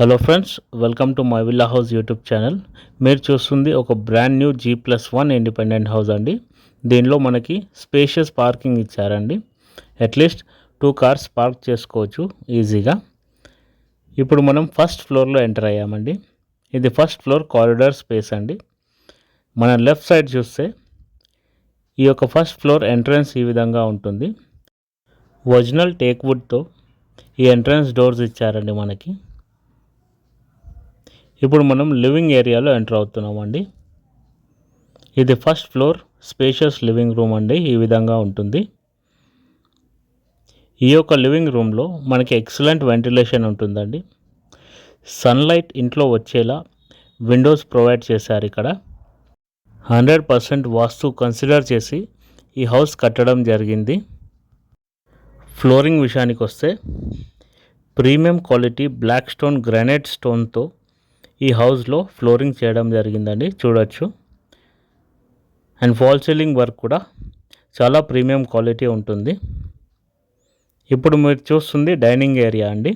Hello friends, welcome to my villa house YouTube channel. మీరు చూస్తుంది ఒక brand new G+1 independent house అండి. దీనిలో మనకి స్పేషియస్ పార్కింగ్ ఇచ్చారండి. అట్లీస్ట్ 2 కార్స్ పార్క్ చేసుకోవచ్చు ఈజీగా. ఇప్పుడు మనం ఫస్ట్ ఫ్లోర్లో ఎంటర్ అయ్యామండి. ఇది ఫస్ట్ ఫ్లోర్ కారిడార్ స్పేస్ అండి. మన లెఫ్ట్ సైడ్ చూస్తే ఈ యొక్క ఫస్ట్ ఫ్లోర్ ఎంట్రన్స్ ఈ విధంగా ఉంటుంది. ఒరిజినల్ టేక్ వుడ్తో ఈ ఎంట్రన్స్ డోర్స్ ఇచ్చారండి మనకి. ఇప్పుడు మనం లివింగ్ ఏరియాలో ఎంటర్ అవుతున్నామండి. ఇది first floor spacious living room అండి. ఈ విధంగా ఉంటుంది. ఈ యొక్క లివింగ్ రూమ్లో మనకి ఎక్సలెంట్ వెంటిలేషన్ ఉంటుందండి. సన్లైట్ ఇంట్లో వచ్చేలా విండోస్ ప్రొవైడ్ చేశారు. ఇక్కడ 100% వాస్తు కన్సిడర్ చేసి ఈ హౌస్ కట్టడం జరిగింది. ఫ్లోరింగ్ విషయానికి వస్తే premium quality black stone granite స్టోన్తో ఈ హౌస్లో ఫ్లోరింగ్ చేయడం జరిగిందండి, చూడొచ్చు. అండ్ ఫాల్ సీలింగ్ వర్క్ కూడా చాలా ప్రీమియం క్వాలిటీ ఉంటుంది. ఇప్పుడు మీరు చూస్తుంది డైనింగ్ ఏరియా అండి.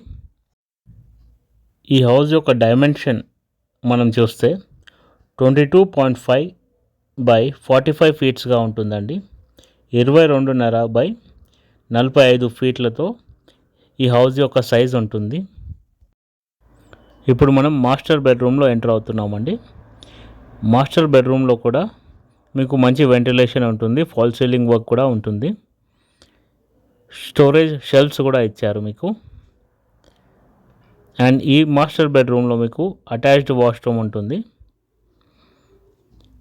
ఈ హౌస్ యొక్క డైమెన్షన్ మనం చూస్తే 22.5 by 45 ఫీట్స్గా ఉంటుందండి. 22.5 by 45 ఫీట్లతో ఈ హౌస్ యొక్క సైజ్ ఉంటుంది. ఇప్పుడు మనం మాస్టర్ బెడ్రూమ్లో ఎంటర్ అవుతున్నామండి. మాస్టర్ బెడ్రూమ్లో కూడా మీకు మంచి వెంటిలేషన్ ఉంటుంది. ఫాల్ సీలింగ్ వర్క్ కూడా ఉంటుంది. స్టోరేజ్ షెల్ఫ్స్ కూడా ఇచ్చారు మీకు. అండ్ ఈ మాస్టర్ బెడ్రూమ్లో మీకు అటాచ్డ్ వాష్రూమ్ ఉంటుంది.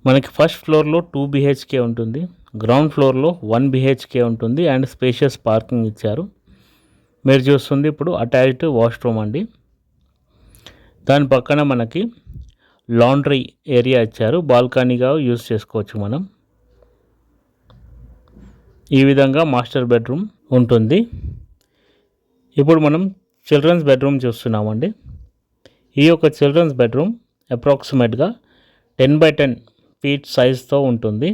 మనకి ఫస్ట్ ఫ్లోర్లో 2 BHK ఉంటుంది. గ్రౌండ్ ఫ్లోర్లో 1 BHK ఉంటుంది. అండ్ స్పేషియస్ పార్కింగ్ ఇచ్చారు. మీరు చూస్తుంది ఇప్పుడు అటాచ్డ్ వాష్రూమ్ అండి. దాని పక్కన మనకి లాండ్రీ ఏరియా ఇచ్చారు. బాల్కనీగా యూజ్ చేసుకోవచ్చు మనం. ఈ విధంగా మాస్టర్ బెడ్రూమ్ ఉంటుంది. ఇప్పుడు మనం చిల్డ్రన్స్ బెడ్రూమ్ చూస్తున్నామండి. ఈ యొక్క చిల్డ్రన్స్ బెడ్రూమ్ అప్రాక్సిమేట్గా 10 by 10 ఫీట్ సైజ్తో ఉంటుంది.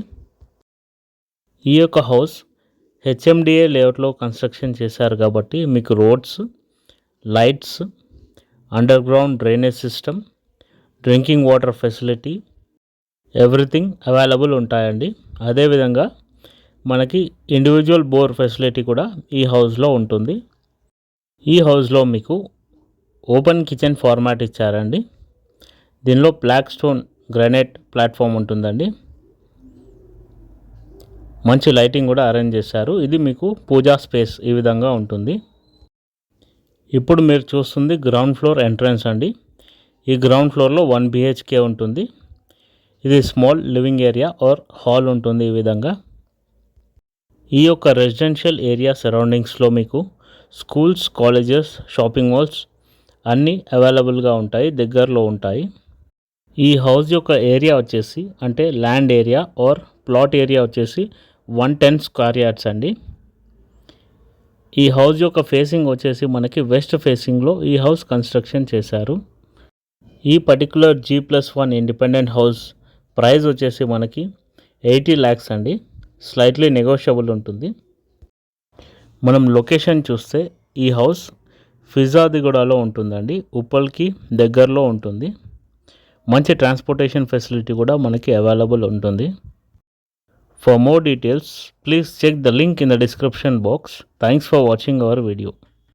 ఈ యొక్క హౌస్ HMDA లేఅవుట్లో కన్స్ట్రక్షన్ చేశారు కాబట్టి మీకు roads, lights, under ground drainage system, drinking water facility everything available ఉంటాయండి. అదేవిధంగా మనకి ఇండివిజువల్ బోర్ ఫెసిలిటీ కూడా ఈ హౌస్లో ఉంటుంది. ఈ హౌస్లో మీకు ఓపెన్ కిచెన్ ఫార్మాట్ ఇచ్చారండి. దీనిలో బ్లాక్ స్టోన్ గ్రానైట్ ప్లాట్ఫామ్ ఉంటుందండి. మంచి లైటింగ్ కూడా అరేంజ్ చేశారు. ఇది మీకు పూజా స్పేస్ ఈ విధంగా ఉంటుంది. ఇప్పుడు మీరు చూస్తుంది గ్రౌండ్ ఫ్లోర్ ఎంట్రన్స్ అండి. ఈ గ్రౌండ్ ఫ్లోర్లో 1 BHK ఉంటుంది. ఇది small living area or hall ఉంటుంది. ఈ విధంగా ఈ యొక్క రెసిడెన్షియల్ ఏరియా సరౌండింగ్స్లో మీకు స్కూల్స్, కాలేజెస్, షాపింగ్ మాల్స్ అన్నీ అవైలబుల్గా ఉంటాయి, దగ్గరలో ఉంటాయి. ఈ హౌస్ యొక్క ఏరియా వచ్చేసి అంటే land area or plot area వచ్చేసి 110 స్క్వేర్ యార్డ్స్ అండి. ఈ హౌస్ యొక్క ఫేసింగ్ వచ్చేసి మనకి వెస్ట్ ఫేసింగ్లో ఈ హౌస్ కన్స్ట్రక్షన్ చేశారు. ఈ particular G+1 independent house price వచ్చేసి మనకి 80 lakhs అండి. స్లైట్లీ నెగోషియబుల్ ఉంటుంది. మనం లొకేషన్ చూస్తే ఈ హౌస్ ఫిజాదిగూడలో ఉంటుందండి. ఉప్పల్కి దగ్గరలో ఉంటుంది. మంచి ట్రాన్స్పోర్టేషన్ ఫెసిలిటీ కూడా మనకి అవైలబుల్ ఉంటుంది. For more details, please check the link in the description box. Thanks for watching our video.